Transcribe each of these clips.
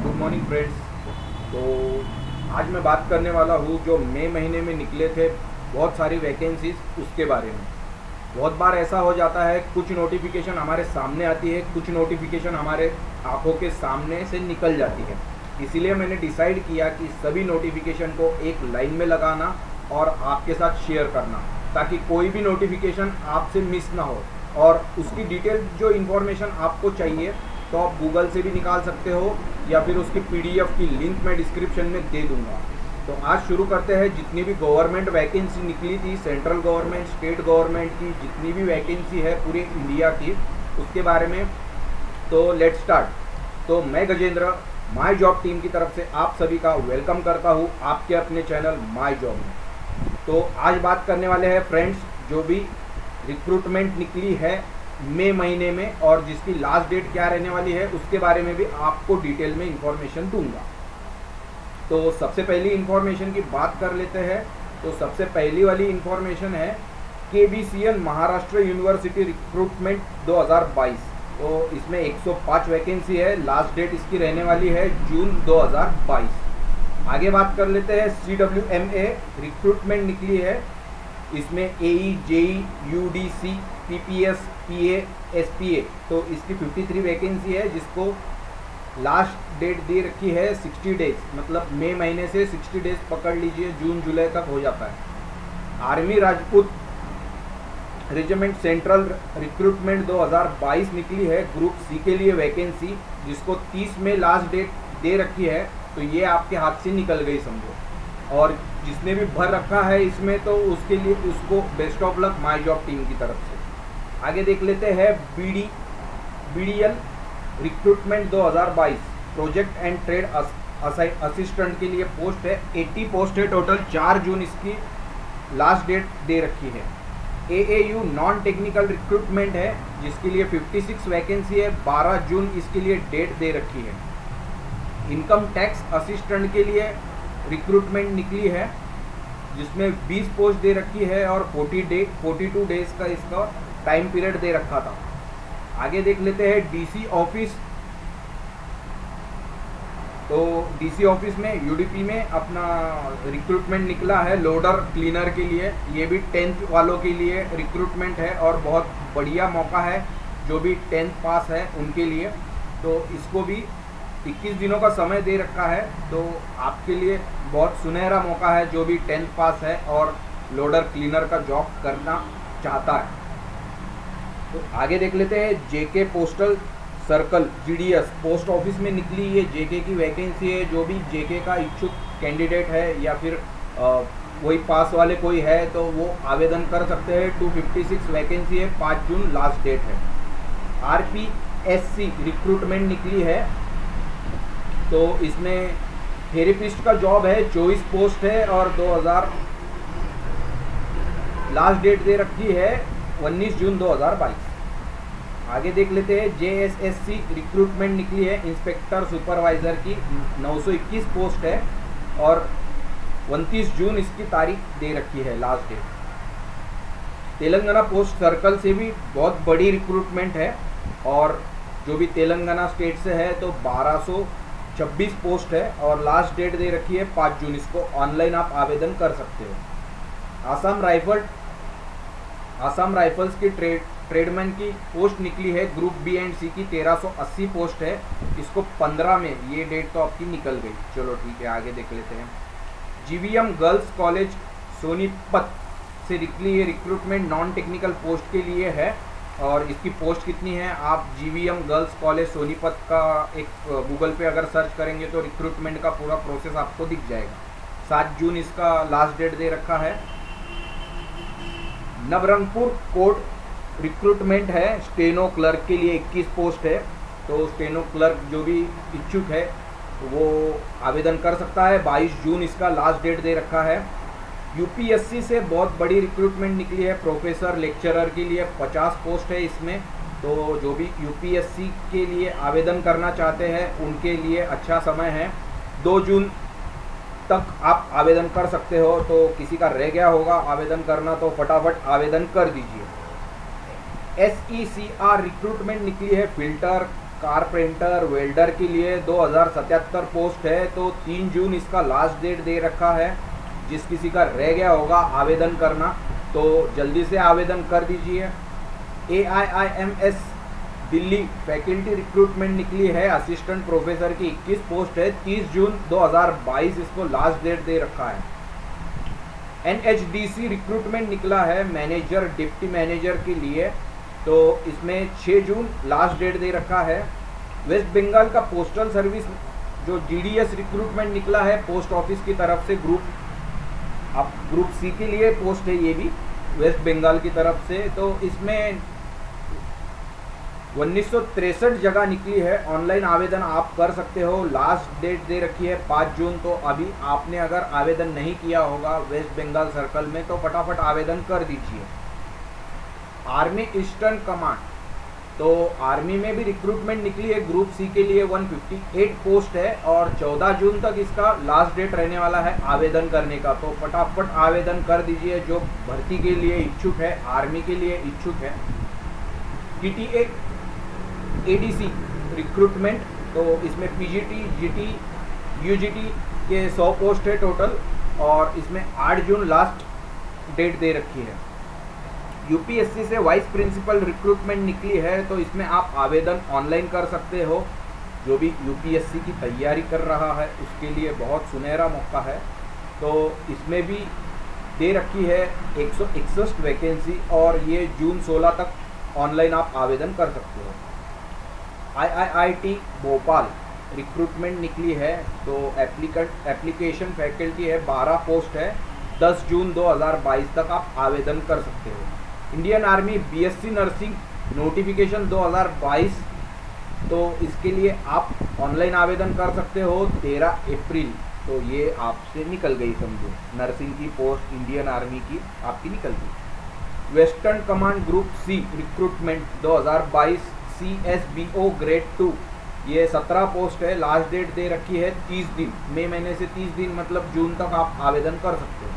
Good morning friends. तो आज मैं बात करने वाला हूँ जो मई महीने में निकले थे बहुत सारी वैकेंसीज उसके बारे में। बहुत बार ऐसा हो जाता है, कुछ नोटिफिकेशन हमारे सामने आती है, कुछ नोटिफिकेशन हमारे आंखों के सामने से निकल जाती है। इसीलिए मैंने डिसाइड किया कि सभी नोटिफिकेशन को एक लाइन में लगाना और आपके साथ शेयर करना, ताकि कोई भी नोटिफिकेशन आपसे मिस ना हो। और उसकी डिटेल जो इन्फॉर्मेशन आपको चाहिए तो आप गूगल से भी निकाल सकते हो, या फिर उसकी पीडीएफ की लिंक मैं डिस्क्रिप्शन में दे दूंगा। तो आज शुरू करते हैं। जितनी भी गवर्नमेंट वैकेंसी निकली थी, सेंट्रल गवर्नमेंट, स्टेट गवर्नमेंट की जितनी भी वैकेंसी है पूरे इंडिया की, उसके बारे में। तो लेट्स स्टार्ट। तो मैं गजेंद्र माय जॉब टीम की तरफ से आप सभी का वेलकम करता हूँ आपके अपने चैनल माय जॉब में। तो आज बात करने वाले हैं फ्रेंड्स, जो भी रिक्रूटमेंट निकली है मई महीने में और जिसकी लास्ट डेट क्या रहने वाली है उसके बारे में भी आपको डिटेल में इंफॉर्मेशन दूंगा। तो सबसे पहली इंफॉर्मेशन की बात कर लेते हैं। तो सबसे पहली वाली इंफॉर्मेशन है KBCN महाराष्ट्र यूनिवर्सिटी रिक्रूटमेंट 2022। तो इसमें 105 वैकेंसी है। लास्ट डेट इसकी रहने वाली है जून 2022। आगे बात कर लेते हैं CWMA रिक्रूटमेंट निकली है। इसमें AE, JE, UDC, PPS, PA, SPA। तो इसकी 53 वैकेंसी है, जिसको लास्ट डेट दे रखी है 60 डेज, मतलब मई महीने से 60 डेज पकड़ लीजिए, जून जुलाई तक हो जाता है। Army Rajput regiment central recruitment 2022 निकली है ग्रुप C के लिए वैकेंसी, जिसको 30 में लास्ट डेट दे रखी है। तो ये आपके हाथ से निकल गई समझो। और जिसने भी भर रखा है इसमें, तो उसके लिए उसको best of luck my job team की तरफ से। आगे देख लेते हैं BDL recruitment 2022 project and trade assistant के लिए पोस्ट है। 80 पोस्ट है टोटल। 4 जून इसकी लास्ट डेट दे रखी है। AAU नॉन टेक्निकल रिक्रूटमेंट है, जिसके लिए 56 वैकेंसी है। 12 जून इसके लिए डेट दे रखी है। इनकम टैक्स असिस्टेंट के लिए रिक्रूटमेंट निकली है, जिसमें 20 पोस्ट दे रखी है और 42 डेज का इसका टाइम पीरियड दे रखा था। आगे देख लेते हैं DC ऑफिस। तो DC ऑफिस में UDP में अपना रिक्रूटमेंट निकला है लोडर क्लीनर के लिए। ये भी 10th वालों के लिए रिक्रूटमेंट है और बहुत बढ़िया मौका है जो भी 10th पास है उनके लिए। तो इसको भी 21 दिनों का समय दे रखा है। तो आपके लिए बहुत सुनहरा मौका है जो भी 10th पास है और लोडर क्लीनर का जॉब करना चाहता है। तो आगे देख लेते हैं JK postal circle GDS post office में निकली ये JK की वैकेंसी है। जो भी JK का इच्छुक कैंडिडेट है या फिर वही पास वाले कोई है तो वो आवेदन कर सकते हैं। 256 वैकेंसी है। 5 जून लास्ट डेट है। RPSC रिक्रूटमेंट निकली है। तो इसमें थेरेपिस्ट का जॉब है। 24 पोस्ट है और 2000 लास्ट डेट दे रखी है 19 जून 2022। आगे देख लेते हैं JSSC रिक्रूटमेंट निकली है इंस्पेक्टर सुपरवाइजर की। 921 पोस्ट है और 29 जून इसकी तारीख दे रखी है last date. Telangana post circle से भी बहुत बड़ी रिक्रूटमेंट है और जो भी तेलंगाना स्टेट से है तो 1226 पोस्ट है और लास्ट डेट दे रखी है 5 जून। इसको ऑनलाइन आप आवेदन कर सकते हो। आसाम राइफल्स की ट्रेडमैन की पोस्ट निकली है ग्रुप B एंड C की। 1380 पोस्ट है। इसको 15 में, ये डेट तो आपकी निकल गई। चलो ठीक है, आगे देख लेते हैं। GVM गर्ल्स कॉलेज सोनीपत से निकली है रिक्रूटमेंट नॉन टेक्निकल पोस्ट के लिए है। और इसकी पोस्ट कितनी है, आप GVM गर्ल्स कॉलेज सोनीपत का एक गूगल पे अगर सर्च करेंगे तो रिक्रूटमेंट का पूरा प्रोसेस आपको दिख जाएगा। 7 जून इसका लास्ट डेट दे रखा है। नवरंगपुर कोर्ट रिक्रूटमेंट है स्टेनो क्लर्क के लिए। 21 पोस्ट है। तो स्टेनो क्लर्क जो भी इच्छुक है वो आवेदन कर सकता है। 22 जून इसका लास्ट डेट दे रखा है। UPSC से बहुत बड़ी रिक्रूटमेंट निकली है प्रोफेसर लेक्चरर के लिए। 50 पोस्ट है इसमें। तो जो भी UPSC के लिए आवेदन करना चाहते हैं उनके लिए अच्छा समय है। 2 जून तक आप आवेदन कर सकते हो। तो किसी का रह गया होगा आवेदन करना तो फटाफट आवेदन कर दीजिए। SECR रिक्रूटमेंट निकली है फिल्टर कारपेंटर, वेल्डर के लिए 2077 पोस्ट है। तो 3 जून इसका लास्ट डेट दे रखा है। जिस किसी का रह गया होगा आवेदन करना तो जल्दी से आवेदन कर दीजिए। AIIMS दिल्ली फैकल्टी रिक्रूटमेंट निकली है, असिस्टेंट प्रोफेसर की 21 पोस्ट है। 30 जून 2022 इसको लास्ट डेट दे रखा है। NHDC रिक्रूटमेंट निकला है मैनेजर, डिप्टी मैनेजर के लिए, तो इसमें 6 जून लास्ट डेट दे रखा है। वेस्ट बंगाल का पोस्टल सर्विस जो GDS रिक्रूटमेंट निकला है पोस्ट ऑफिस की तरफ से, ग्रुप C के लिए पोस्ट है ये भी वेस्ट बंगाल की तरफ से। तो इसमें 1963 जगह निकली है। ऑनलाइन आवेदन आप कर सकते हो। लास्ट डेट दे रखी है 5 जून। तो अभी आपने अगर आवेदन नहीं किया होगा वेस्ट बंगाल सर्कल में तो फटाफट आवेदन कर दीजिए। आर्मी ईस्टर्न कमांड, तो आर्मी में भी रिक्रूटमेंट निकली है ग्रुप C के लिए 158 पोस्ट है और 14 जून तक इसका लास्ट डेट रहने वाला है आवेदन करने का। तो फटाफट आवेदन कर दीजिए जो भर्ती के लिए इच्छुक है, आर्मी के लिए इच्छुक है। TTA ADC रिक्रूटमेंट, तो इसमें PGT, GT, UGT के 100 पोस्ट है टोटल और इसमें 8 जून लास्ट डेट दे रखी है। UPSC से वाइस प्रिंसिपल रिक्रूटमेंट निकली है, तो इसमें आप आवेदन ऑनलाइन कर सकते हो। जो भी UPSC की तैयारी कर रहा है उसके लिए बहुत सुनहरा मौका है। तो इसमें भी दे रखी है 161 वैकेंसी और ये जून 16 तक ऑनलाइन आप आवेदन कर सकते हो। IIIT भोपाल रिक्रूटमेंट निकली है, तो एप्लीकेशन फैकल्टी है, 12 पोस्ट है। 10 जून 2022 तक आप आवेदन कर सकते हो। Indian army BSc nursing notification 2022, तो इसके लिए आप ऑनलाइन आवेदन कर सकते हो 13 अप्रैल। तो ये आपसे निकल गई, समझो नर्सिंग की पोस्ट इंडियन आर्मी की आपकी निकल गई। Western command group C recruitment 2022 CSBO grade 2, ये 17 पोस्ट है। लास्ट डेट दे रखी है 30 दिन, मई महीने से 30 दिन मतलब जून तक आप आवेदन कर सकते हो।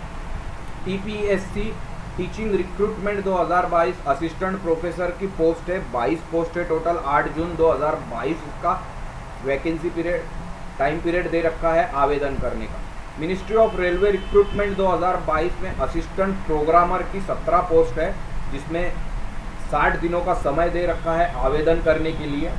TPSC teaching recruitment 2022 assistant professor की पोस्ट है, 22 पोस्ट है टोटल। 8 जून 2022 इसका वैकेंसी पीरियड, टाइम पीरियड दे रखा है आवेदन करने का। मिनिस्ट्री ऑफ रेलवे रिक्रूटमेंट 2022 में असिस्टेंट प्रोग्रामर की 17 पोस्ट है, जिसमें 60 दिनों का समय दे रखा है आवेदन करने के लिए।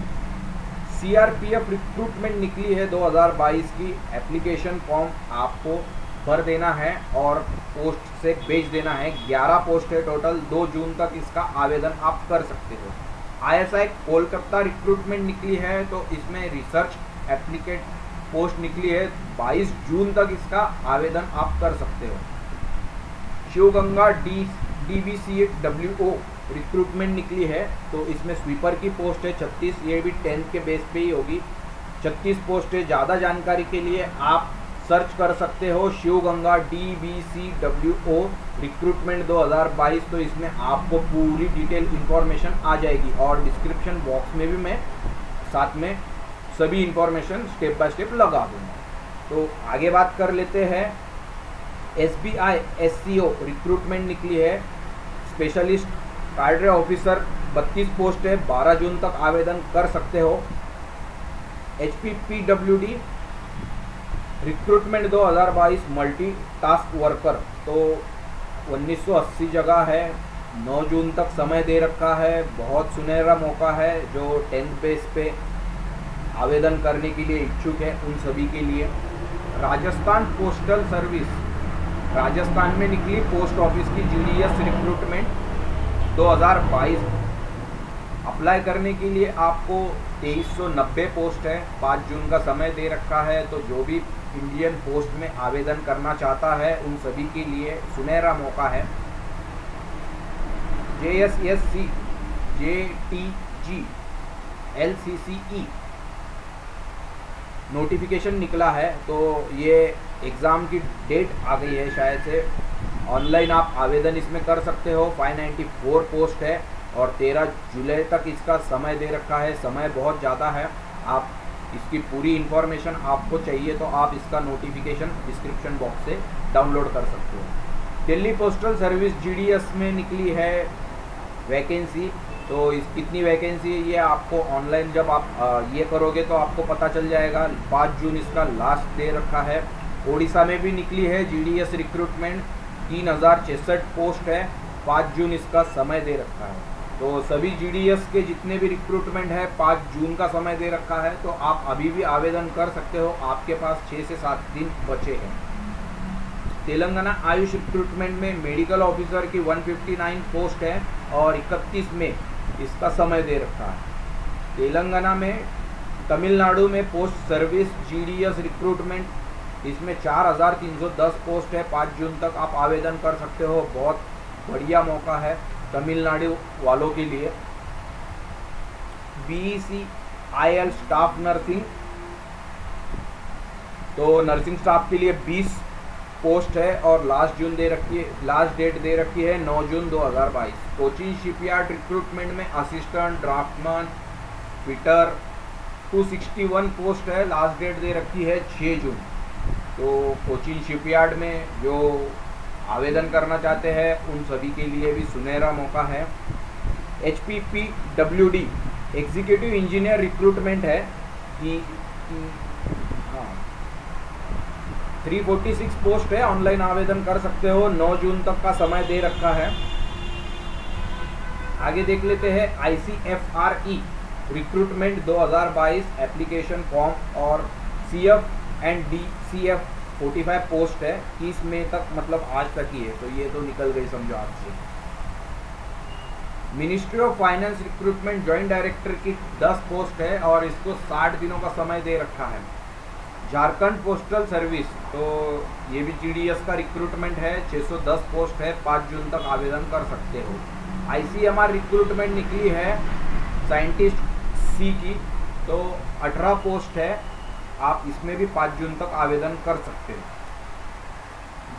CRPF रिक्रूटमेंट निकली है 2022 की, एप्लीकेशन फॉर्म आपको भर देना है और पोस्ट से भेज देना है। 11 पोस्ट है टोटल। 2 जून तक इसका आवेदन आप कर सकते हो। ISI कोलकाता रिक्रूटमेंट निकली है, तो इसमें रिसर्च एप्लीकेट पोस्ट निकली है। 22 जून तक इसका आवेदन आप कर सकते हो। शिवगंगा DBCWO रिक्रूटमेंट निकली है, तो इसमें स्वीपर की पोस्ट है 36, ये भी 10th के बेस पे ही होगी। 36 पोस्ट है। ज़्यादा जानकारी के लिए आप सर्च कर सकते हो शिवगंगा DBCWO रिक्रूटमेंट 2022, तो इसमें आपको पूरी डिटेल इंफॉर्मेशन आ जाएगी और डिस्क्रिप्शन बॉक्स में भी मैं साथ में सभी इंफॉर्मेशन स्टेप बाय स्टेप लगा दूँगा। तो आगे बात कर लेते हैं। SBI SCO रिक्रूटमेंट निकली है, स्पेशलिस्ट कार्डरे ऑफिसर 32 पोस्ट है। 12 जून तक आवेदन कर सकते हो। HPPWD recruitment 2022 multi task worker, तो 1980 जगह है। 9 जून तक समय दे रखा है। बहुत सुनहरा मौका है जो 10th बेस पे आवेदन करने के लिए इच्छुक है उन सभी के लिए। राजस्थान पोस्टल सर्विस, राजस्थान में निकली पोस्ट ऑफिस की GDS रिक्रूटमेंट 2022। अप्लाई करने के लिए आपको 2390 पोस्ट है। 5 जून का समय दे रखा है। तो जो भी इंडियन पोस्ट में आवेदन करना चाहता है उन सभी के लिए सुनहरा मौका है। JSSC JTG LCCE नोटिफिकेशन निकला है, तो ये एग्ज़ाम की डेट आ गई है शायद से। ऑनलाइन आप आवेदन इसमें कर सकते हो। 594 पोस्ट है और 13 जुलाई तक इसका समय दे रखा है। समय बहुत ज़्यादा है। आप इसकी पूरी इन्फॉर्मेशन आपको चाहिए तो आप इसका नोटिफिकेशन डिस्क्रिप्शन बॉक्स से डाउनलोड कर सकते हो। दिल्ली पोस्टल सर्विस GDS में निकली है वैकेंसी तो इस कितनी वैकेंसी है ये आपको ऑनलाइन जब आप ये करोगे तो आपको पता चल जाएगा। 5 जून इसका लास्ट दे रखा है। उड़ीसा में भी निकली है GDS रिक्रूटमेंट, 3066 पोस्ट है, 5 जून इसका समय दे रखा है। तो सभी GDS के जितने भी रिक्रूटमेंट है 5 जून का समय दे रखा है, तो आप अभी भी आवेदन कर सकते हो, आपके पास 6 से 7 दिन बचे हैं। तेलंगाना आयुष रिक्रूटमेंट में मेडिकल ऑफिसर की 159 पोस्ट है और 31 में इसका समय दे रखा है। तेलंगाना में तमिलनाडु में पोस्ट सर्विस GDS रिक्रूटमेंट, इसमें 4310 पोस्ट है, 5 जून तक आप आवेदन कर सकते हो। बहुत बढ़िया मौका है तमिलनाडु वालों के लिए। BECIL स्टाफ नर्सिंग, तो नर्सिंग स्टाफ के लिए 20 पोस्ट है और लास्ट डेट दे रखी है 9 जून 2022। कोचिन शिपयार्ड रिक्रूटमेंट में असिस्टेंट ड्राफ्टमैन फिटर 261 पोस्ट है, लास्ट डेट दे रखी है 6 जून। तो कोचिन शिपयार्ड में जो आवेदन करना चाहते हैं उन सभी के लिए भी सुनहरा मौका है। HPPWD एग्जीक्यूटिव इंजीनियर रिक्रूटमेंट है कि 346 पोस्ट है, ऑनलाइन आवेदन कर सकते हो, 9 जून तक का समय दे रखा है। आगे देख लेते हैं ICFRE रिक्रूटमेंट 2022 एप्लीकेशन फॉर्म और CF एंड DCF 45 पोस्ट है, 30 मई तक, मतलब आज तक ही है, तो ये तो निकल गई समझो आज से। Ministry of finance recruitment joint director की 10 पोस्ट है और इसको 60 दिनों का समय दे रखा है। झारखंड पोस्टल सर्विस, तो ये भी GDS का रिक्रूटमेंट है, 610 पोस्ट है, 5 जून तक आवेदन कर सकते हो। ICMR रिक्रूटमेंट निकली है साइंटिस्ट C की, तो 18 पोस्ट है, आप इसमें भी 5 जून तक आवेदन कर सकते हो।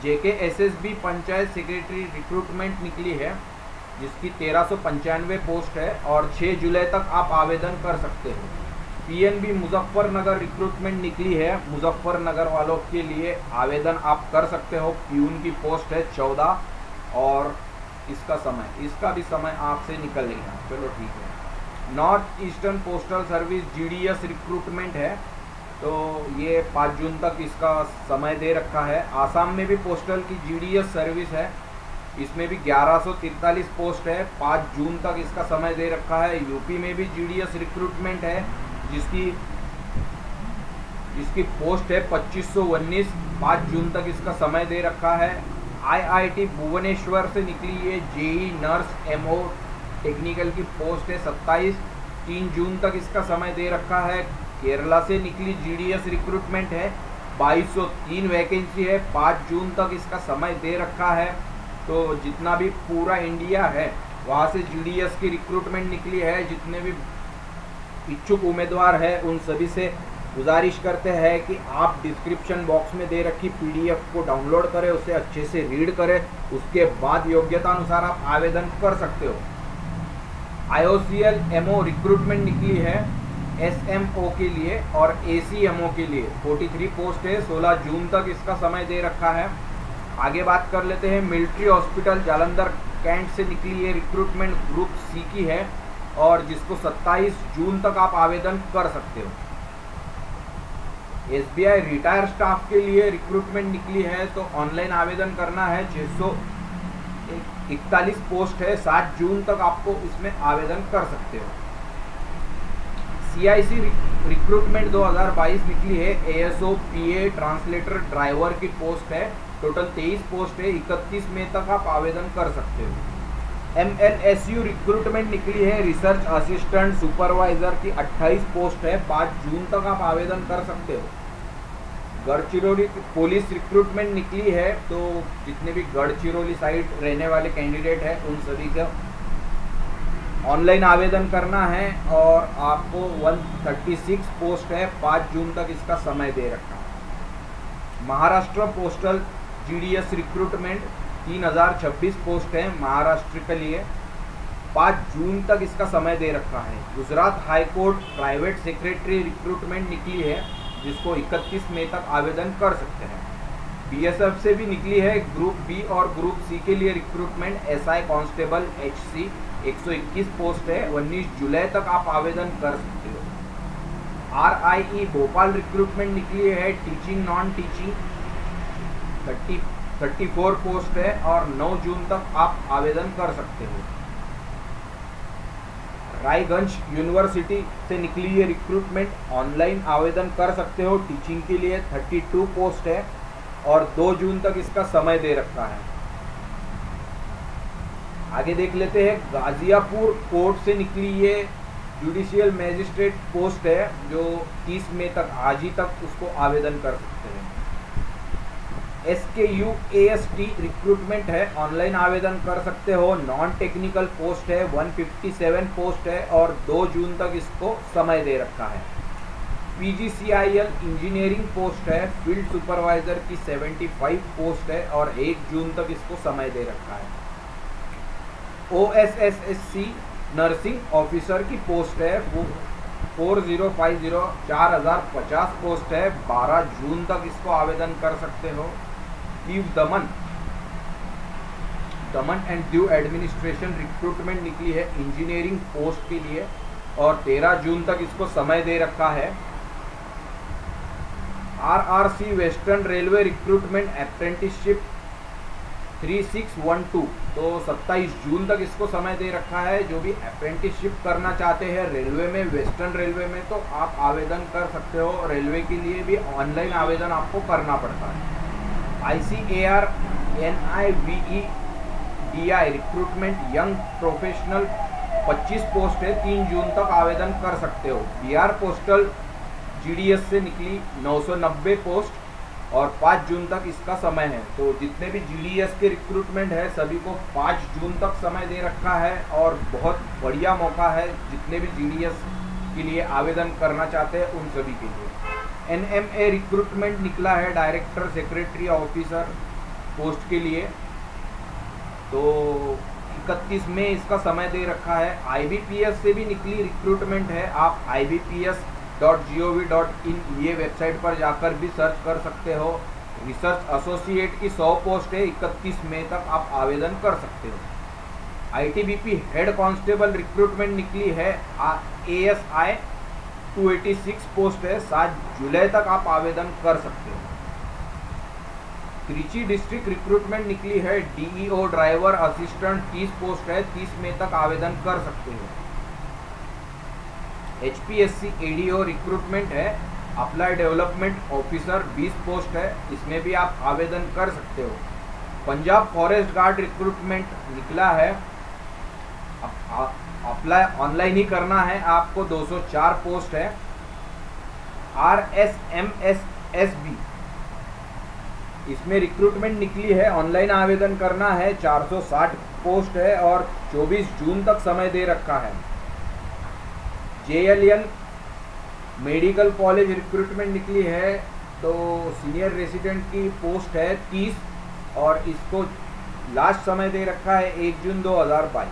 JKSSB पंचायत सेक्रेटरी रिक्रूटमेंट निकली है जिसकी 1395 पोस्ट है और 6 जुलाई तक आप आवेदन कर सकते हो। PNB मुजफ्फरनगर रिक्रूटमेंट निकली है, मुजफ्फरनगर वालों के लिए आवेदन आप कर सकते हो। प्यून की पोस्ट है 14 और इसका भी समय आपसे निकल गया, चलो ठीक है। North eastern postal service GDS recruitment है, तो ये 5 जून तक इसका समय दे रखा है। आसाम में भी पोस्टल की GDS सर्विस है, इसमें भी 1143 पोस्ट है, 5 जून तक इसका समय दे रखा है। यूपी में भी GDS रिक्रूटमेंट है जिसकी पोस्ट है 2519, 5 जून तक इसका समय दे रखा है। IIT भुवनेश्वर से निकली है JEE नर्स MO टेक्निकल की पोस्ट है 27, 3 जून तक इसका समय दे रखा है। केरला से निकली GDS रिक्रूटमेंट है, 2203 वैकेंसी है, 5 जून तक इसका समय दे रखा है। तो जितना भी पूरा इंडिया है वहाँ से GDS की रिक्रूटमेंट निकली है। जितने भी इच्छुक उम्मीदवार हैं उन सभी से गुजारिश करते हैं कि आप डिस्क्रिप्शन बॉक्स में दे रखी PDF को डाउनलोड करें, उसे अच्छे से रीड करें, उसके बाद योग्यता अनुसार आप आवेदन कर सकते हो। IOCL MO रिक्रूटमेंट निकली है SMO के लिए और ACMO के लिए, 43 पोस्ट है, 16 जून तक इसका समय दे रखा है। आगे बात कर लेते हैं मिलिट्री हॉस्पिटल जालंधर कैंट से निकली है रिक्रूटमेंट ग्रुप C की है और जिसको 27 जून तक आप आवेदन कर सकते हो। SBI रिटायर स्टाफ के लिए रिक्रूटमेंट निकली है, तो ऑनलाइन आवेदन करना है। 641 पोस्ट है, 7 जून तक आपको इसमें आवेदन कर सकते हो। CIC रिक्रूटमेंट 2022 निकली है, ASO PA ट्रांसलेटर ड्राइवर की पोस्ट है, टोटल 23 पोस्ट है, 31 मई तक आप आवेदन कर सकते हो। MLSU रिक्रूटमेंट निकली है, रिसर्च असिस्टेंट सुपरवाइजर की 28 पोस्ट है, 5 जून तक आप आवेदन कर सकते हो। गढ़चिरौली पुलिस रिक्रूटमेंट निकली है, तो जितने भी गढ़चिरौली साइड रहने वाले कैंडिडेट हैं उन सभी का ऑनलाइन आवेदन करना है और आपको 136 पोस्ट है, 5 जून तक इसका समय दे रखा है। Maharashtra postal GDS recruitment 3026 post है महाराष्ट्र के लिए, 5 जून तक इसका समय दे रखा है। Gujarat high court private secretary recruitment निकली है जिसको 31 मई तक आवेदन कर सकते हैं। बीएसएफ से भी निकली है ग्रुप बी और ग्रुप सी के लिए recruitment. SI constable HC 121 post है, 19 जुलाई तक आप आवेदन कर सकते हो। आरआईई भोपाल रिक्रूटमेंट निकली है टीचिंग नॉन टीचिंग 34 पोस्ट है और 9 जून तक आप आवेदन कर सकते हो। रायगंज यूनिवर्सिटी से निकली है रिक्रूटमेंट, ऑनलाइन आवेदन कर सकते हो टीचिंग के लिए। 32 पोस्ट है और 2 जून तक इसका समय दे रखा है। आगे देख लेते हैं, गाजियापुर कोर्ट से निकली ये जुडिशियल मैजिस्ट्रेट पोस्ट है जो 30 मई तक, आज ही तक उसको आवेदन कर सकते हैं। SKUAST रिक्रूटमेंट है, ऑनलाइन आवेदन कर सकते हो। नॉन टेक्निकल पोस्ट है, 157 पोस्ट है और 2 जून तक इसको समय दे रखा है। PGCIL इंजीनियरिंग पोस्ट है, फील्ड सुपरवाइजर की 75 पोस्ट है और 1 जून तक इसको समय दे रखा है। OSSSC नर्सिंग ऑफिसर की पोस्ट है, वो 4050 पोस्ट है, 12 जून तक इसको आवेदन कर सकते हो। दमन एंड दीव एडमिनिस्ट्रेशन रिक्रूटमेंट निकली है इंजीनियरिंग पोस्ट के लिए और 13 जून तक इसको समय दे रखा है। RRC western railway recruitment apprenticeship 3612, तो 27 जून तक इसको समय दे रखा है। जो भी अप्रेंटिसशिप करना चाहते हैं रेलवे में, वेस्टर्न रेलवे में, तो आप आवेदन कर सकते हो। रेलवे के लिए भी ऑनलाइन आवेदन आपको करना पड़ता है। ICAR NIVE DI recruitment young professional 25 post है, 3 जून तक आवेदन कर सकते हो। बिहार पोस्टल GDS से निकली 990 पोस्ट और 5 जून तक इसका समय है। तो जितने भी GDS के रिक्रूटमेंट है सभी को 5 जून तक समय दे रखा है और बहुत बढ़िया मौका है जितने भी GDS के लिए आवेदन करना चाहते हैं उन सभी के लिए। NMA रिक्रूटमेंट निकला है डायरेक्टर सेक्रेटरी ऑफिसर पोस्ट के लिए, तो 31 में इसका समय दे रखा है। IBPS से भी निकली रिक्रूटमेंट है, आप ibps.gov.in ये वेबसाइट पर जाकर भी सर्च कर सकते हो। रिसर्च एसोसिएट की 100 पोस्ट है, 31 मई तक आप आवेदन कर सकते हो। ITBP हेड कांस्टेबल रिक्रूटमेंट निकली है, ASI 286 पोस्ट है, 7 जुलाई तक आप आवेदन कर सकते हो। त्रिची डिस्ट्रिक्ट रिक्रूटमेंट निकली है, DEO ड्राइवर असिस्टेंट 30 पोस्ट है, 30 मई तक आवेदन कर सकते हो। HPSC ADO रिक्रूटमेंट है, अप्लाई डेवलपमेंट ऑफिसर 20 पोस्ट है, इसमें भी आप आवेदन कर सकते हो। पंजाब फॉरेस्ट गार्ड रिक्रूटमेंट निकला है, अप्लाई ऑनलाइन ही करना है आपको, 204 पोस्ट है। RSMSSB इसमें रिक्रूटमेंट निकली है, ऑनलाइन आवेदन करना है, 460 पोस्ट है और 24 जून तक समय दे रखा है। JLN मेडिकल कॉलेज रिक्रूटमेंट निकली है, तो सीनियर रेसिडेंट की पोस्ट है 30 और इसको लास्ट समय दे रखा है 1 जून 2022।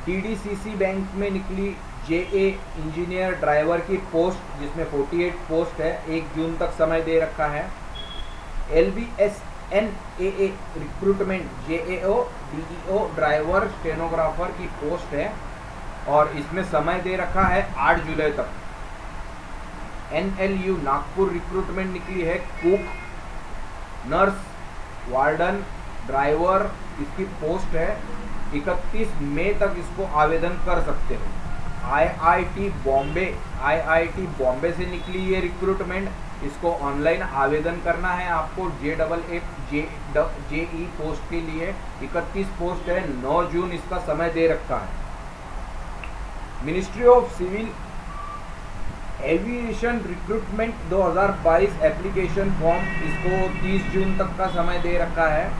DDCC बैंक में निकली JA इंजीनियर ड्राइवर की पोस्ट जिसमें 48 पोस्ट है, 1 जून तक समय दे रखा है। LBSNAA recruitment JAO DEO driver stenographer की पोस्ट है और इसमें समय दे रखा है 8 जुलाई तक। NLU नागपुर रिक्रूटमेंट निकली है, कुक, नर्स, वार्डन, ड्राइवर इसकी पोस्ट है, 31 मई तक इसको आवेदन कर सकते हो। IIT बॉम्बे से निकली ये रिक्रूटमेंट, इसको ऑनलाइन आवेदन करना है आपको। JEE पोस्ट के लिए 31 पोस्ट है, 9 जून इसका समय दे रखा है। Ministry of civil aviation recruitment 2022 application form, इसको 30 जून तक का समय दे रखा है।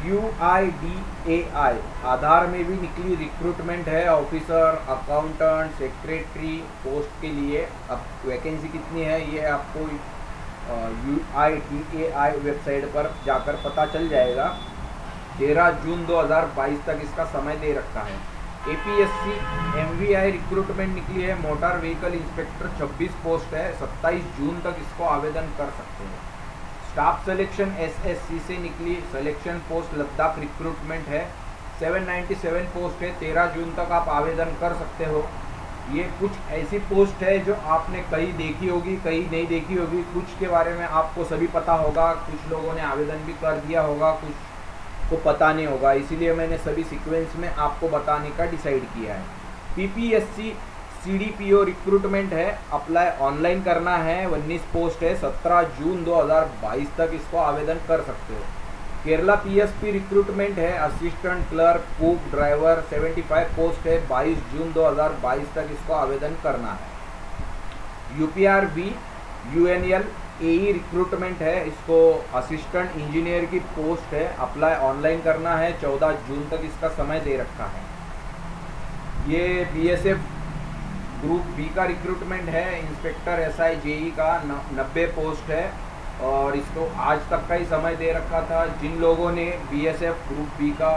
UIDAI आधार में भी निकली रिक्रूटमेंट है, ऑफिसर, अकाउंटेंट, सेक्रेटरी पोस्ट के लिए। अब वैकेंसी कितनी है ये आपको UIDAI वेबसाइट पर जाकर पता चल जाएगा। 13 जून 2022 तक इसका समय दे रखा है। APSC MVI रिक्रूटमेंट निकली है, मोटर व्हीकल इंस्पेक्टर 26 पोस्ट है, 27 जून तक इसको आवेदन कर सकते हैं। स्टाफ सिलेक्शन SSC से निकली सिलेक्शन पोस्ट लद्दाख रिक्रूटमेंट है, 797 पोस्ट है, 13 जून तक आप आवेदन कर सकते हो। ये कुछ ऐसी पोस्ट है जो आपने कहीं देखी होगी, कहीं नहीं देखी होगी, कुछ के बारे में आपको सभी पता होगा, कुछ लोगों ने आवेदन भी कर दिया होगा, कुछ को पता नहीं होगा, इसीलिए मैंने सभी सीक्वेंस में आपको बताने का डिसाइड किया है। PPSC CDPO रिक्रूटमेंट है, अप्लाई ऑनलाइन करना है, 19 पोस्ट है, 17 जून 2022 तक इसको आवेदन कर सकते हो। केरला PSP रिक्रूटमेंट है, assistant clerk cook driver 75 post है, 22 जून 2022 तक इसको आवेदन करना है। UPRB UNL AE रिक्रूटमेंट है, इसको असिस्टेंट इंजीनियर की पोस्ट है, अप्लाई ऑनलाइन करना है, 14 जून तक इसका समय दे रखा है। ये BSF ग्रुप बी का रिक्रूटमेंट है, इंस्पेक्टर SI JE का 90 पोस्ट है और इसको आज तक का ही समय दे रखा था। जिन लोगों ने BSF ग्रुप बी का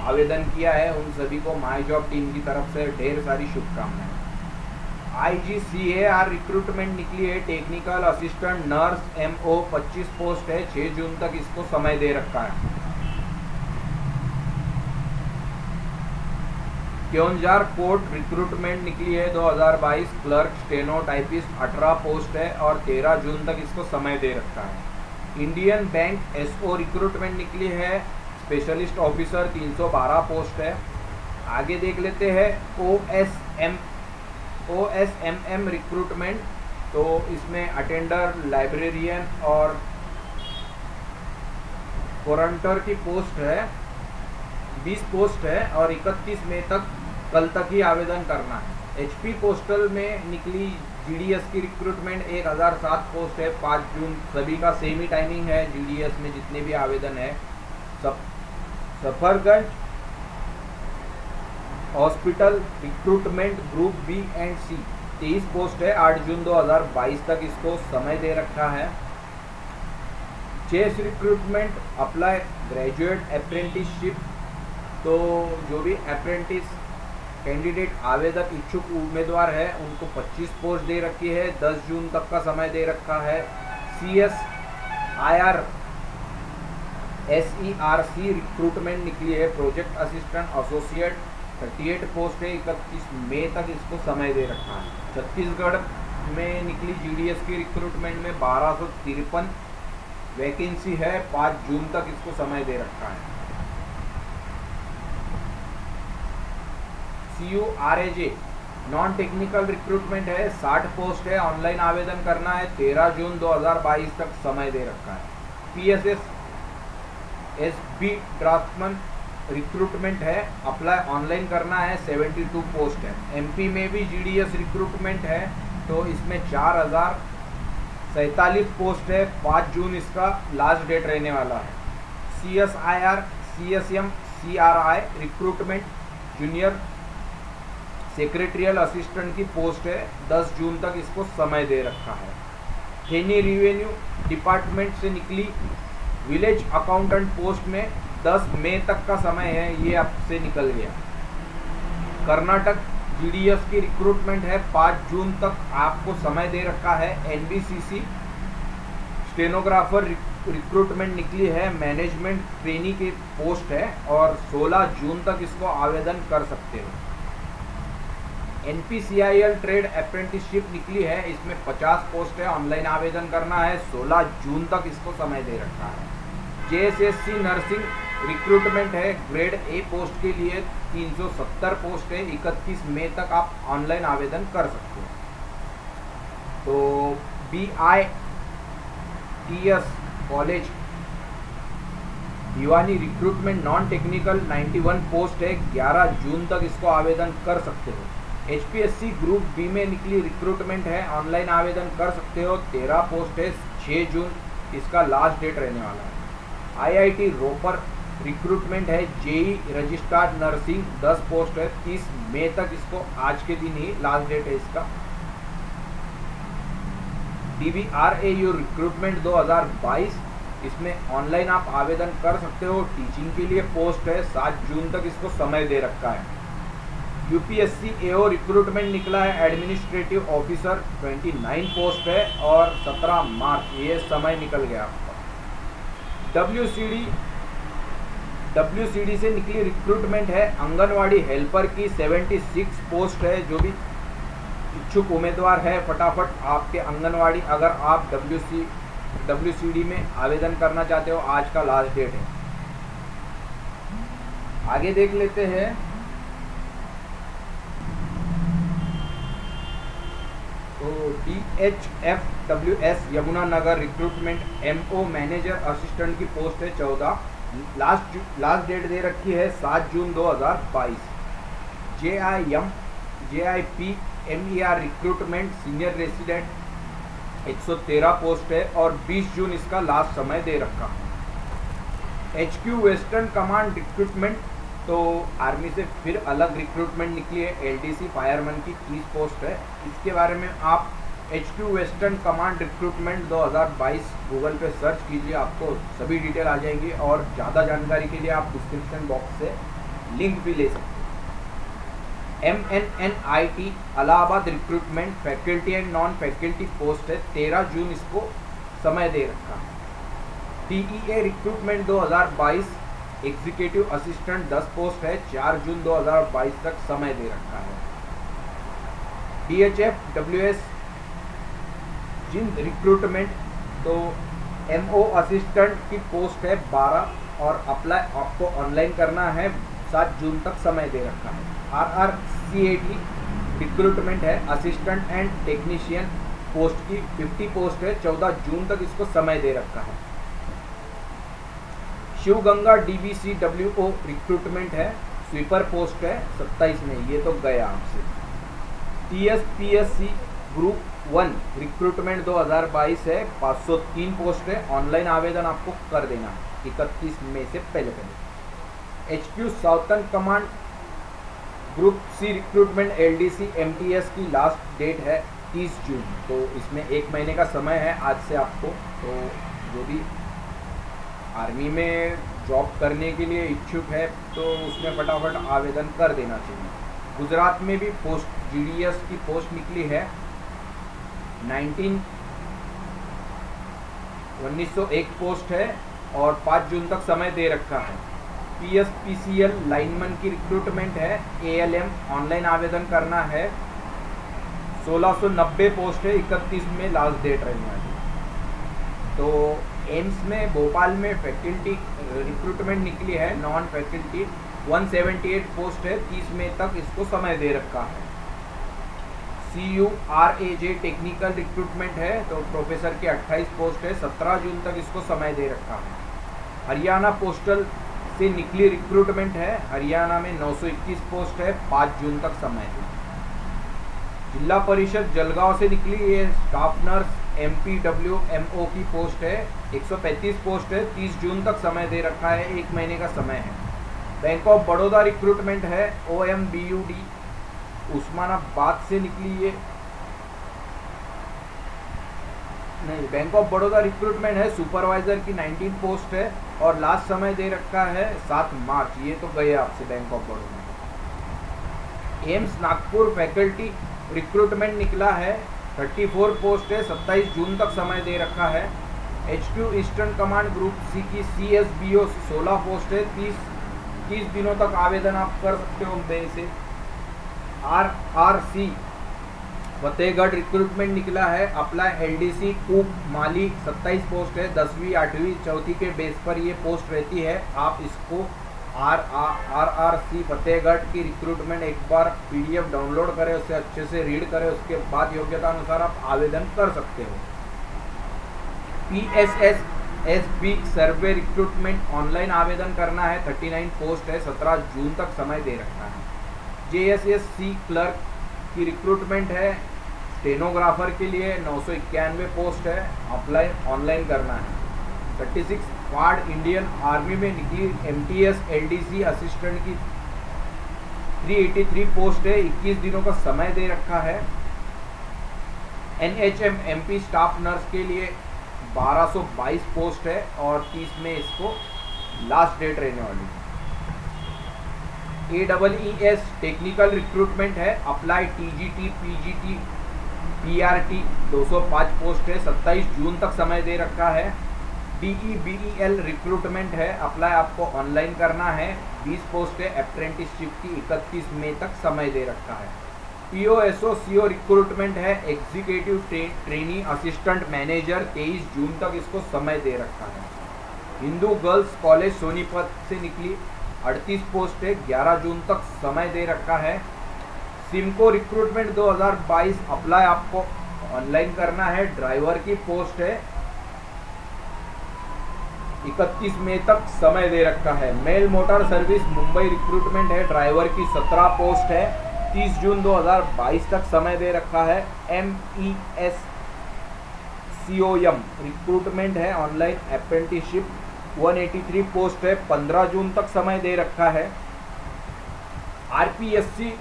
आवेदन किया है उन सभी को माई जॉब टीम की तरफ से ढेर सारी शुभकामनाएं। IGCAR रिक्रूटमेंट निकली है, technical assistant nurse MO 25 post है, 6 जून तक इसको समय दे रखा है। क्योंझार कोर्ट रिक्रूटमेंट निकली है 2022, क्लर्क स्टेनो टाइपिस्ट 18 पोस्ट है और 13 जून तक इसको समय दे रखा है। इंडियन बैंक SO रिक्रूटमेंट निकली है, स्पेशलिस्ट ऑफिसर 312 पोस्ट है। आगे देख लेते हैं OSMM रिक्रूटमेंट, तो इसमें अटेंडर लाइब्रेरियन और कोरंटर की पोस्ट है, 20 पोस्ट है और 31 मई तक कल तक ही आवेदन करना है। HP पोस्टल में निकली GDS की रिक्रूटमेंट 1007 पोस्ट है, 5 जून, सभी का सेम ही टाइमिंग है GDS में जितने भी आवेदन है। Safdarjung hospital recruitment group B and C 23 post है, 8 जून 2022 तक इसको समय दे रखा है। Chess recruitment apply graduate apprenticeship, तो जो भी अप्रेंटिस कैंडिडेट आवेदक इच्छुक उम्मीदवार है उनको 25 पोस्ट दे रखी है, 10 जून तक का समय दे रखा है। CSIR SERC रिक्रूटमेंट निकली है, प्रोजेक्ट असिस्टेंट एसोसिएट 38 पोस्ट है, 31 मई तक इसको समय दे रखा है। छत्तीसगढ़ में निकली GDS की रिक्रूटमेंट में 1253 वैकेंसी है, 5 जून तक इसको समय दे रखा है। CURAJ नॉन टेक्निकल रिक्रूटमेंट है, 60 पोस्ट है, ऑनलाइन आवेदन करना है, 13 जून 2022 तक समय दे रखा है। PSS SB ड्राफ्टमैन रिक्रूटमेंट है, अप्लाई ऑनलाइन करना है, 72 पोस्ट है। MP में भी GDS रिक्रूटमेंट है, तो इसमें 4047 पोस्ट है, 5 जून इसका लास्ट डेट रहने वाला है। CSIR CSM CRI recruitment junior secretarial assistant की पोस्ट है, 10 जून तक इसको समय दे रखा है। थेनी रिवेन्यू डिपार्टमेंट से निकली विलेज अकाउंटेंट पोस्ट में 10 मई तक का समय है, ये अब से निकल गया। कर्नाटक GDS की रिक्रूटमेंट है, 5 जून तक आपको समय दे रखा है। NBCC स्टेनोग्राफर रिक्रूटमेंट निकली है, मैनेजमेंट ट्रेनी की पोस्ट है और 16 जून तक इसको आवेदन कर सकते हो। NPCIL ट्रेड अप्रेंटिसशिप निकली है, इसमें 50 पोस्ट है, ऑनलाइन आवेदन करना है, 16 जून तक इसको समय दे रखा है। JSSC नर्सिंग रिक्रूटमेंट है, ग्रेड A पोस्ट के लिए 370 पोस्ट है, 31 मई तक आप ऑनलाइन आवेदन कर सकते हो। तो BITS college Bhiwani recruitment non technical 91 post है, 11 जून तक इसको आवेदन कर सकते हो। HPSC ग्रुप B में निकली रिक्रूटमेंट है, ऑनलाइन आवेदन कर सकते हो, 13 पोस्ट है, 6 जून इसका लास्ट डेट रहने वाला है। IIT रोपर रिक्रूटमेंट है, JEE रजिस्ट्रार नर्सिंग 10 पोस्ट है, 30 मई तक इसको आज के दिन ही लास्ट डेट है इसका। DBRAU रिक्रूटमेंट 2022, इसमें ऑनलाइन आप आवेदन कर सकते हो, टीचिंग के लिए पोस्ट है, 7 जून तक इसको समय दे रखा है। यूपीएससी एओ रिक्रूटमेंट निकला है, एडमिनिस्ट्रेटिव ऑफिसर 29 पोस्ट है और 17 मार्च ये समय निकल गया आपका। डब्ल्यूसीडी से निकली रिक्रूटमेंट है, आंगनवाड़ी हेल्पर की 76 पोस्ट है। जो भी इच्छुक उम्मीदवार है फटाफट आपके आंगनवाड़ी, अगर आप डब्ल्यूसीडी में आवेदन करना चाहते हो, आज का लास्ट डेट है। आगे देख लेते हैं। तो DHFWS Yamunanagar recruitment MO manager assistant की पोस्ट है 14, लास्ट डेट दे रखी है 7 जून 2022। JIP MER recruitment senior resident 113 post है और 20 जून इसका लास्ट समय दे रखा। HQ वेस्टर्न कमांड रिक्रूटमेंट, तो आर्मी से फिर अलग रिक्रूटमेंट निकली है, LDC फायरमैन की 30 पोस्ट है। इसके बारे में आप HQ western command recruitment 2022 Google पे सर्च कीजिए, आपको सभी डिटेल आ जाएंगी। और ज़्यादा जानकारी के लिए आप डिस्क्रिप्शन बॉक्स से लिंक भी ले सकते हैं। MNNIT Allahabad recruitment faculty and non faculty post है, 13 जून इसको समय दे रखा है। DEA recruitment 2022 executive assistant 10 post है, 4 जून 2022 तक समय दे रखा है। DHFWS जिंद रिक्रूटमेंट, तो MO असिस्टेंट की पोस्ट है 12 और अप्लाई आपको ऑनलाइन करना है, 7 जून तक समय दे रखा है। RRCAT रिक्रूटमेंट है, असिस्टेंट एंड टेक्नीशियन पोस्ट की 50 पोस्ट है, 14 जून तक इसको समय दे रखा है। शिवगंगा DBCWO रिक्रूटमेंट है, स्वीपर पोस्ट है 27 में, ये तो गया आपसे। TSPSC ग्रुप 1 रिक्रूटमेंट 2022 है, 503 पोस्ट है, ऑनलाइन आवेदन आपको कर देना 31 मई से पहले। HQ southern command group C recruitment LDC MTS की लास्ट डेट है 30 जून, तो इसमें 1 महीने का समय है आज से आपको। तो जो भी आर्मी में जॉब करने के लिए इच्छुक है तो उसमें फटाफट आवेदन कर देना चाहिए। गुजरात में भी पोस्ट GDS की पोस्ट निकली है, 1901 पोस्ट है और 5 जून तक समय दे रखा है। PSPCL लाइनमैन की रिक्रूटमेंट है, ALM ऑनलाइन आवेदन करना है, 1690 पोस्ट है, 31 में लास्ट डेट रहने वाली। तो एम्स में भोपाल में फैकल्टी रिक्रूटमेंट निकली है, नॉन फैकल्टी 178 पोस्ट है, 30 मई तक इसको समय दे रखा है। CURAJ टेक्निकल रिक्रूटमेंट है, तो प्रोफेसर की 28 पोस्ट है, 17 जून तक इसको समय दे रखा है। हरियाणा पोस्टल से निकली रिक्रूटमेंट है, हरियाणा में 921 पोस्ट है, 5 जून तक समय है। जिला परिषद जलगांव से निकली ये स्टाफ नर्स MPWMO की पोस्ट है, 135 पोस्ट है, 30 जून तक समय दे रखा है, 1 महीने का समय है। बैंक ऑफ बड़ौदा रिक्रूटमेंट है, OMBUD उस्मानाबाद से निकली ये, नहीं, बैंक ऑफ बड़ौदा रिक्रूटमेंट है, सुपरवाइजर की 19 पोस्ट है और लास्ट समय दे रखा है 7 मार्च, ये तो गए आपसे bank of Baroda. AIIMS Nagpur faculty recruitment निकला है, 34 पोस्ट है, 27 जून तक समय दे रखा है। HQ eastern command group C की CSBO 16 पोस्ट है, 30 दिनों तक आवेदन आप कर सकते हो बैंक से। RRC फतेहगढ़ रिक्रूटमेंट निकला है, अप्लाई LDC कूप माली 27 पोस्ट है, 10वीं 8वीं 4थी के बेस पर ये पोस्ट रहती है। आप इसको RRC फतेहगढ़ की रिक्रूटमेंट एक बार PDF डाउनलोड करें, उसे अच्छे से रीड करें, उसके बाद योग्यता अनुसार आप आवेदन कर सकते हो। PSSSB सर्वे रिक्रूटमेंट ऑनलाइन आवेदन करना है, 39 पोस्ट है, 17 जून तक समय दे रखा है। JSSC क्लर्क की रिक्रूटमेंट है, स्टेनोग्राफर के लिए 991 पोस्ट है, अप्लाई ऑनलाइन करना है। 36 वार्ड इंडियन आर्मी में निकली MTS LDC असिस्टेंट की 383 पोस्ट है, 21 दिनों का समय दे रखा है। NHM MP स्टाफ नर्स के लिए 1222 पोस्ट है और 30 में इसको लास्ट डेट रहने वाली है। AEES टेक्निकल रिक्रूटमेंट है, apply TGT PGT PRT 205 post है, 27 जून तक समय दे रखा है। DEBEL रिक्रूटमेंट है, अप्लाई आपको ऑनलाइन करना है, 20 पोस्ट है, अप्रेंटिसशिप की 31 मई तक समय दे रखा है। POSO CO रिक्रूटमेंट है, एग्जीक्यूटिव ट्रेनी असिस्टेंट मैनेजर, 23 जून तक इसको समय दे रखा है। हिंदू गर्ल्स कॉलेज सोनीपत से निकली 38 पोस्ट है, 11 जून तक समय दे रखा है। सिमको रिक्रूटमेंट 2022 अप्लाई आपको ऑनलाइन करना है, ड्राइवर की पोस्ट है, 31 मई तक समय दे रखा है। Mail motor service Mumbai recruitment है, ड्राइवर की 17 पोस्ट है, 30 जून 2022 तक समय दे रखा है। MES COM रिक्रूटमेंट है, ऑनलाइन अप्रेंटिसशिप 183 पोस्ट है, 15 जून तक समय दे रखा है। RPSC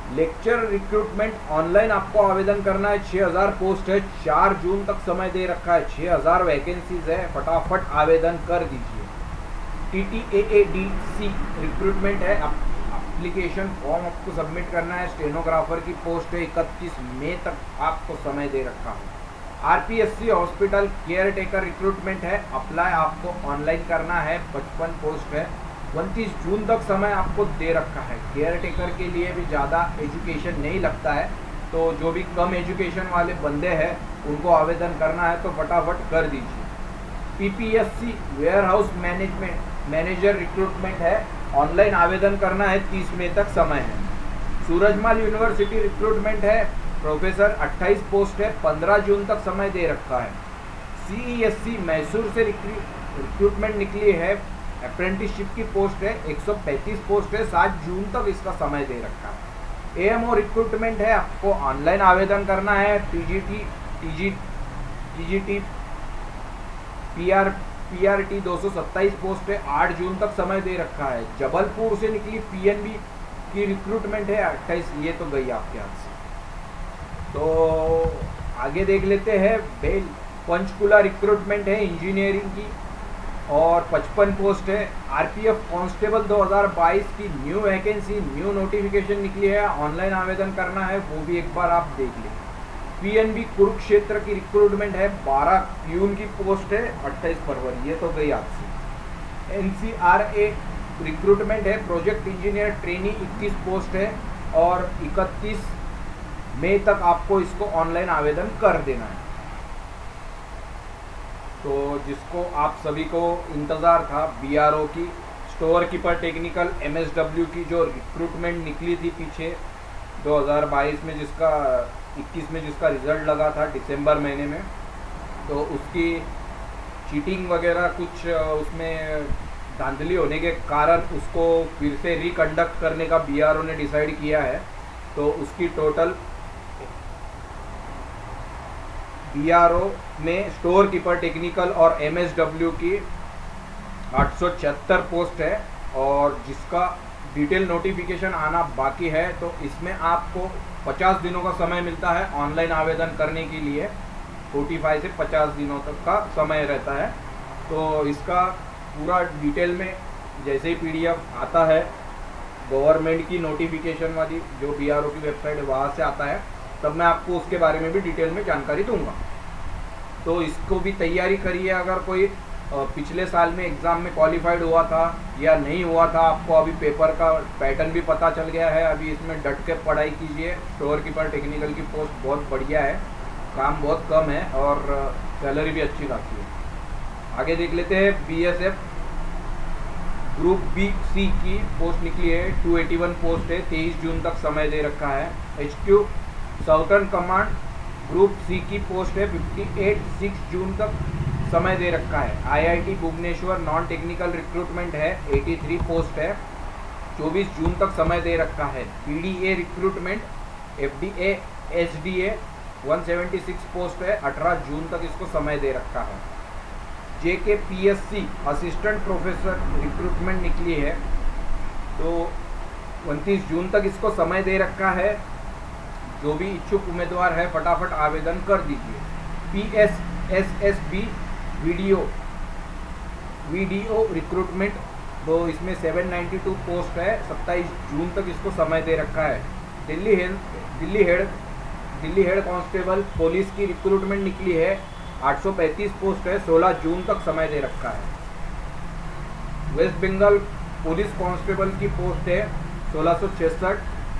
लेक्चर रिक्रूटमेंट ऑनलाइन आपको आवेदन करना है, 6000 पोस्ट है, 4 जून तक समय दे रखा है, 6000 वैकेंसीज है, फटाफट आवेदन कर दीजिए। TTAADC रिक्रूटमेंट है, एप्लीकेशन फॉर्म आपको सबमिट करना है, स्टेनोग्राफर की पोस्ट है, 31 मई तक आपको समय दे रखा है। RPSC hospital care taker recruitment है, अप्लाई आपको ऑनलाइन करना है, 55 पोस्ट है, 29 जून तक समय आपको दे रखा है। केयर टेकर के लिए भी ज़्यादा एजुकेशन नहीं लगता है, तो जो भी कम एजुकेशन वाले बंदे हैं उनको आवेदन करना है तो फटाफट कर दीजिए। PPSC warehouse manager recruitment है, ऑनलाइन आवेदन करना है, 30 मई तक समय है। सूरजमल यूनिवर्सिटी रिक्रूटमेंट है, प्रोफेसर 28 पोस्ट है, 15 जून तक समय दे रखा है। CESC मैसूर से रिक्रूटमेंट निकली है, अप्रेंटिसशिप की पोस्ट है, 135 पोस्ट है, 7 जून तक इसका समय दे रखा है। AMO रिक्रूटमेंट है, आपको ऑनलाइन आवेदन करना है, TGT PRT 227 पोस्ट है, 8 जून तक समय दे रखा है। जबलपुर से निकली PNB की रिक्रूटमेंट है, 28, ये तो गई आपके हाथ से। तो आगे देख लेते हैं। बेल पंचकुला रिक्रूटमेंट है इंजीनियरिंग की और 55 पोस्ट है। RPF कांस्टेबल 2022 की न्यू वैकेंसी, न्यू नोटिफिकेशन निकली है, ऑनलाइन आवेदन करना है, वो भी एक बार आप देख लें। PNB कुरुक्षेत्र की रिक्रूटमेंट है, 12 प्यून की पोस्ट है, 28 फरवरी, ये तो गई आपसे। NCRA रिक्रूटमेंट है, प्रोजेक्ट इंजीनियर ट्रेनी 21 पोस्ट है और 31 मई तक आपको इसको ऑनलाइन आवेदन कर देना है। तो जिसको आप सभी को इंतज़ार था, BRO की स्टोर कीपर टेक्निकल MSW की जो रिक्रूटमेंट निकली थी पीछे 2022 में, जिसका 21 में जिसका रिज़ल्ट लगा था दिसंबर महीने में, तो उसकी चीटिंग वगैरह कुछ उसमें धांधली होने के कारण उसको फिर से रिकंडक्ट करने का BRO ने डिसाइड किया है। तो उसकी टोटल BRO में स्टोर कीपर टेक्निकल और MSW की 876 पोस्ट है और जिसका डिटेल नोटिफिकेशन आना बाकी है। तो इसमें आपको 50 दिनों का समय मिलता है ऑनलाइन आवेदन करने के लिए, 45 से 50 दिनों तक का समय रहता है। तो इसका पूरा डिटेल में जैसे ही PDF आता है, गवर्नमेंट की नोटिफिकेशन वाली जो BRO की वेबसाइट है वहाँ से आता है, तब मैं आपको उसके बारे में भी डिटेल में जानकारी दूंगा। तो इसको भी तैयारी करिए। अगर कोई पिछले साल में एग्ज़ाम में क्वालिफाइड हुआ था या नहीं हुआ था, आपको अभी पेपर का पैटर्न भी पता चल गया है, अभी इसमें डट के पढ़ाई कीजिए। स्टोर कीपर टेक्निकल की पोस्ट बहुत बढ़िया है, काम बहुत कम है और सैलरी भी अच्छी खासी है। आगे देख लेते हैं। BSF ग्रुप BC की पोस्ट निकली है, 281 पोस्ट है, 23 जून तक समय दे रखा है। HQ southern command group C की पोस्ट है, 58 6 जून तक समय दे रखा है। IIT Bhubaneswar non technical recruitment है, 83 पोस्ट है, 24 जून तक समय दे रखा है। PDA recruitment FDA SDA 176 post है, 18 जून तक इसको समय दे रखा है। JKPSC असिस्टेंट प्रोफेसर रिक्रूटमेंट निकली है, तो 29 जून तक इसको समय दे रखा है। जो भी इच्छुक उम्मीदवार है फटाफट आवेदन कर दीजिए। PSSSB वीडियो रिक्रूटमेंट तो इसमें 792 पोस्ट है, 27 जून तक इसको समय दे रखा है। दिल्ली हेड कांस्टेबल पुलिस की रिक्रूटमेंट निकली है, 835 पोस्ट है, 16 जून तक समय दे रखा है। वेस्ट बंगाल पुलिस कांस्टेबल की पोस्ट है 1666,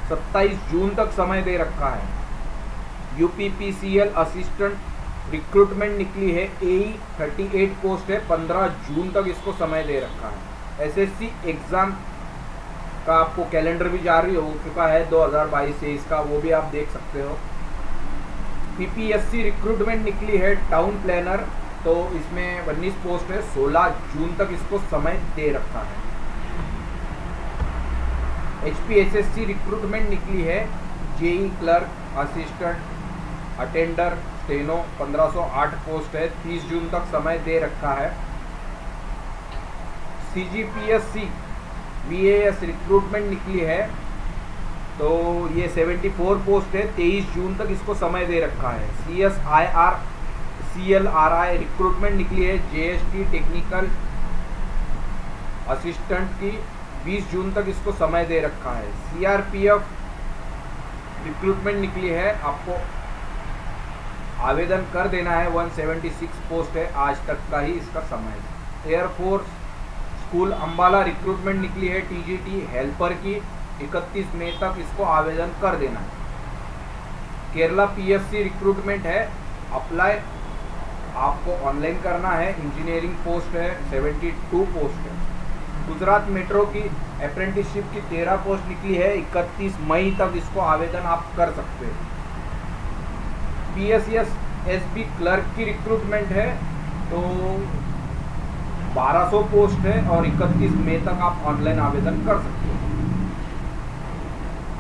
27 जून तक समय दे रखा है। यूपीपीसीएल असिस्टेंट रिक्रूटमेंट निकली है, AE 38 पोस्ट है, 15 जून तक इसको समय दे रखा है। एसएससी एग्ज़ाम का आपको कैलेंडर भी जारी हो चुका है 2022-23 का, वो भी आप देख सकते हो। पीपीएससी रिक्रूटमेंट निकली है टाउन प्लानर, तो इसमें 19 पोस्ट है, 16 जून तक इसको समय दे रखा है। HPSSC रिक्रूटमेंट निकली है, JE clerk, assistant, attender, steno, 1508 post है, 30 जून तक समय दे रखा है। CGPSC VAS रिक्रूटमेंट निकली है, तो ये 74 पोस्ट है, 23 जून तक इसको समय दे रखा है। CSIR CLRI रिक्रूटमेंट निकली है, JST टेक्निकल असिस्टेंट की, 20 जून तक इसको समय दे रखा है। CRPF रिक्रूटमेंट निकली है, आपको आवेदन कर देना है, 176 पोस्ट है, आज तक का ही इसका समय है। एयरफोर्स स्कूल अम्बाला रिक्रूटमेंट निकली है, TGT हेल्पर की, 31 मई तक इसको आवेदन कर देना है। केरला PFC रिक्रूटमेंट है, अप्लाई आपको ऑनलाइन करना है, इंजीनियरिंग पोस्ट है, 72 पोस्ट है। गुजरात मेट्रो की अप्रेंटिसशिप की 13 पोस्ट निकली है, 31 मई तक इसको आवेदन आप कर सकते हैं। PSS SB क्लर्क की रिक्रूटमेंट है, तो 1200 पोस्ट है और 31 मई तक आप ऑनलाइन आवेदन कर सकते हो।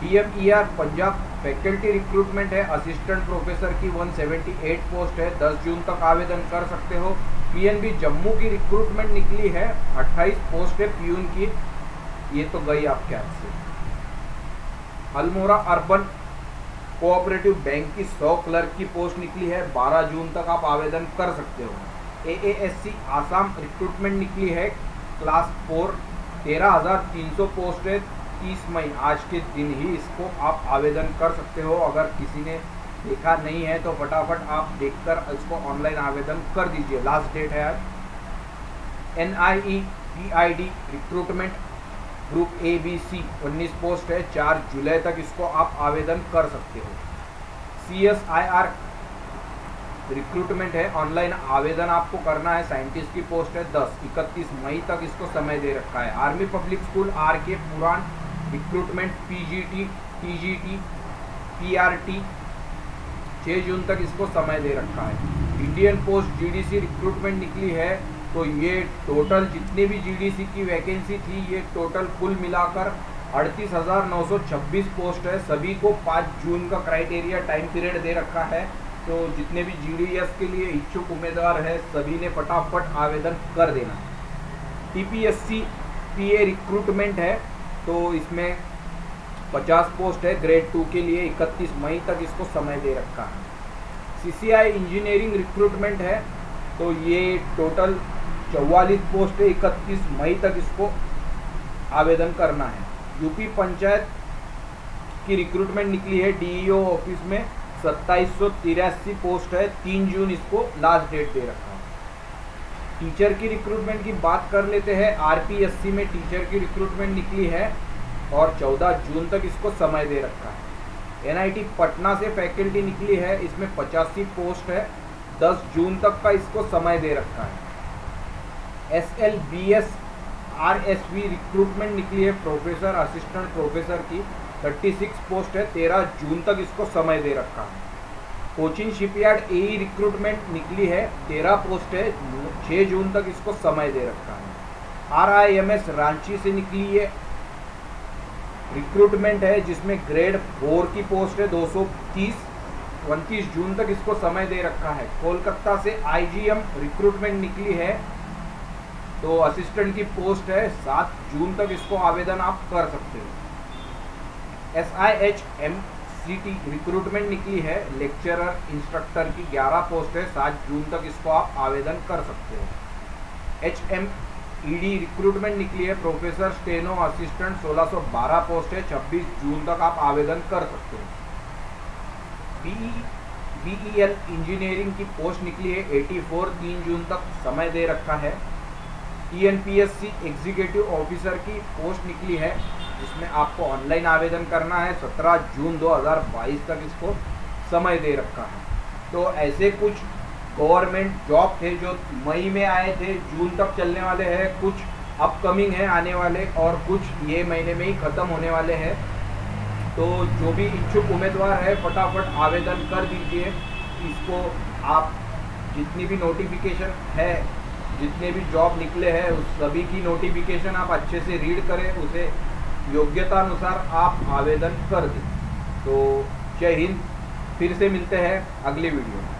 DMER पंजाब फैकल्टी रिक्रूटमेंट है, असिस्टेंट प्रोफेसर की 178 पोस्ट है, 10 जून तक आवेदन कर सकते हो। PNB जम्मू की रिक्रूटमेंट निकली है, 28 पोस्ट है प्यून की, ये तो गई आपके हाथ से। अल्मोड़ा अर्बन कोऑपरेटिव बैंक की 100 क्लर्क की पोस्ट निकली है, 12 जून तक आप आवेदन कर सकते हो। AASC आसाम रिक्रूटमेंट निकली है, क्लास 4, 13,300 पोस्ट है, 30 मई आज के दिन ही इसको आप आवेदन कर सकते हो। अगर किसी ने देखा नहीं है तो फटाफट आप देखकर इसको ऑनलाइन आवेदन कर दीजिए, लास्ट डेट है आज। NIE PID recruitment group ABC 19 post है, 4 जुलाई तक इसको आप आवेदन कर सकते हो। CSIR रिक्रूटमेंट है, ऑनलाइन आवेदन आपको करना है, साइंटिस्ट की पोस्ट है, 31 मई तक इसको समय दे रखा है। आर्मी पब्लिक स्कूल RK पुरान रिक्रूटमेंट PGT TGT PRT 6 जून तक इसको समय दे रखा है। इंडियन पोस्ट GDC रिक्रूटमेंट निकली है, तो ये टोटल जितने भी GDC की वैकेंसी थी, ये टोटल कुल मिलाकर 38,926 पोस्ट है। सभी को 5 जून का क्राइटेरिया टाइम पीरियड दे रखा है, तो जितने भी GDS के लिए इच्छुक उम्मीदवार है सभी ने फटाफट आवेदन कर देना। TPSC PA रिक्रूटमेंट है, तो इसमें 50 पोस्ट है, ग्रेड 2 के लिए, 31 मई तक इसको समय दे रखा है। CCI इंजीनियरिंग रिक्रूटमेंट है, तो ये टोटल 44 पोस्ट है, 31 मई तक इसको आवेदन करना है। यूपी पंचायत की रिक्रूटमेंट निकली है, DEO ऑफिस में 2783 पोस्ट है, 3 जून इसको लास्ट डेट दे रखा है। टीचर की रिक्रूटमेंट की बात कर लेते हैं। RPSC में टीचर की रिक्रूटमेंट निकली है और 14 जून तक इसको समय दे रखा है। NIT पटना से फैकल्टी निकली है, इसमें 85 पोस्ट है, 10 जून तक का इसको समय दे रखा है। SLBS RSV रिक्रूटमेंट निकली है, प्रोफेसर असिस्टेंट प्रोफेसर की 36 पोस्ट है, 13 जून तक इसको समय दे रखा है। कोचिन शिपयार्ड AE रिक्रूटमेंट निकली है, 13 पोस्ट है, 6 जून तक इसको समय दे रखा है। RIMS रांची से निकली है रिक्रूटमेंट है, जिसमें ग्रेड 4 की पोस्ट है, 230, 29 जून तक इसको समय दे रखा है। कोलकाता से IGM रिक्रूटमेंट निकली है, तो असिस्टेंट की पोस्ट है, 7 जून तक इसको आवेदन आप कर सकते हो। SIHMCT रिक्रूटमेंट निकली है, लेक्चरर इंस्ट्रक्टर की 11 पोस्ट है, 7 जून तक इसको आप आवेदन कर सकते हो। ईडी रिक्रूटमेंट निकली है, प्रोफेसर स्टेनो असिस्टेंट 1612 पोस्ट है, 26 जून तक आप आवेदन कर सकते हो। बीईएल इंजीनियरिंग की पोस्ट निकली है 84, 3 जून तक समय दे रखा है। टीएनपीएससी एग्जीक्यूटिव ऑफिसर की पोस्ट निकली है, जिसमें आपको ऑनलाइन आवेदन करना है, 17 जून 2022 तक इसको समय दे रखा है। तो ऐसे कुछ गवर्नमेंट जॉब थे जो मई में आए थे, जून तक चलने वाले हैं, कुछ अपकमिंग है आने वाले, और कुछ ये महीने में ही ख़त्म होने वाले हैं। तो जो भी इच्छुक उम्मीदवार है फटाफट आवेदन कर दीजिए। इसको आप जितनी भी नोटिफिकेशन है, जितने भी जॉब निकले हैं, उस सभी की नोटिफिकेशन आप अच्छे से रीड करें, उसे योग्यता अनुसार आप आवेदन कर दें। तो जय हिंद, फिर से मिलते हैं अगली वीडियो में।